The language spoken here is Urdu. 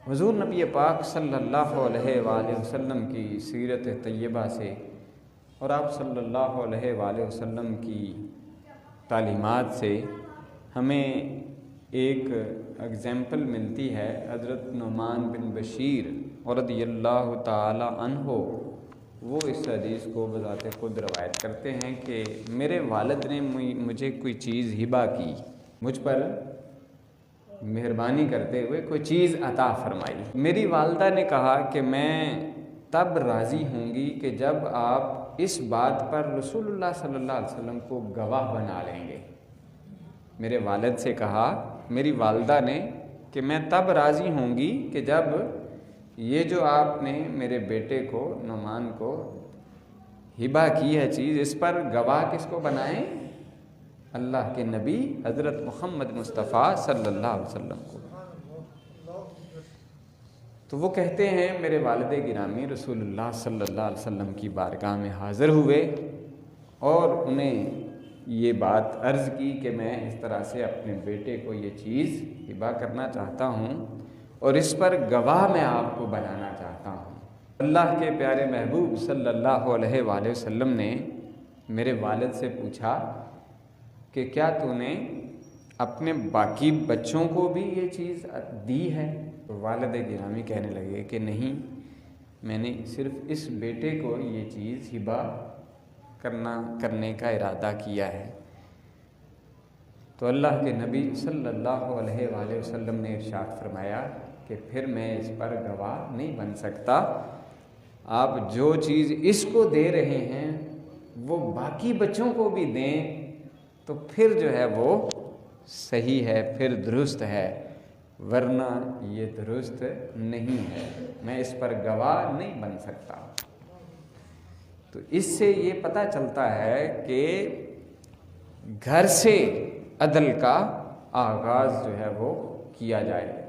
حضور نبی پاک صلی اللہ علیہ وآلہ وسلم کی سیرت طیبہ سے اور آپ صلی اللہ علیہ وآلہ وسلم کی تعلیمات سے ہمیں ایک اگزامپل ملتی ہے۔ حضرت نعمان بن بشیر رضی اللہ تعالی عنہ وہ اس حدیث کو بذات خود روایت کرتے ہیں کہ میرے والد نے مجھے کوئی چیز ہبہ کی، مجھ پر مہربانی کرتے ہوئے کوئی چیز عطا فرمائی۔ میری والدہ نے کہا کہ میں تب راضی ہوں گی کہ جب آپ اس بات پر رسول اللہ صلی اللہ علیہ وسلم کو گواہ بنا لیں گے۔ میرے والد سے کہا میری والدہ نے کہ میں تب راضی ہوں گی کہ جب یہ جو آپ نے میرے بیٹے کو نعمان کو ہبہ کی ہے چیز، اس پر گواہ کس کو بنائیں؟ اللہ کے نبی حضرت محمد مصطفیٰ صلی اللہ علیہ وسلم کو۔ تو وہ کہتے ہیں میرے والد گرامی رسول اللہ صلی اللہ علیہ وسلم کی بارگاہ میں حاضر ہوئے اور انہیں یہ بات عرض کی کہ میں اس طرح سے اپنے بیٹے کو یہ چیز ہبہ کرنا چاہتا ہوں اور اس پر گواہ میں آپ کو بنانا چاہتا ہوں۔ اللہ کے پیارے محبوب صلی اللہ علیہ وآلہ وسلم نے میرے والد سے پوچھا کہ کیا تو نے اپنے باقی بچوں کو بھی یہ چیز دی ہے؟ تو والد گرامی کہنے لگے کہ نہیں، میں نے صرف اس بیٹے کو یہ چیز ہبہ کرنے کا ارادہ کیا ہے۔ تو اللہ کے نبی صلی اللہ علیہ وآلہ وسلم نے ارشاد فرمایا کہ پھر میں اس پر گواہ نہیں بن سکتا، آپ جو چیز اس کو دے رہے ہیں وہ باقی بچوں کو بھی دیں تو پھر جو ہے وہ صحیح ہے، پھر درست ہے، ورنہ یہ درست نہیں ہے، میں اس پر گواہ نہیں بن سکتا۔ تو اس سے یہ پتہ چلتا ہے کہ گھر سے عدل کا آغاز جو ہے وہ کیا جائے۔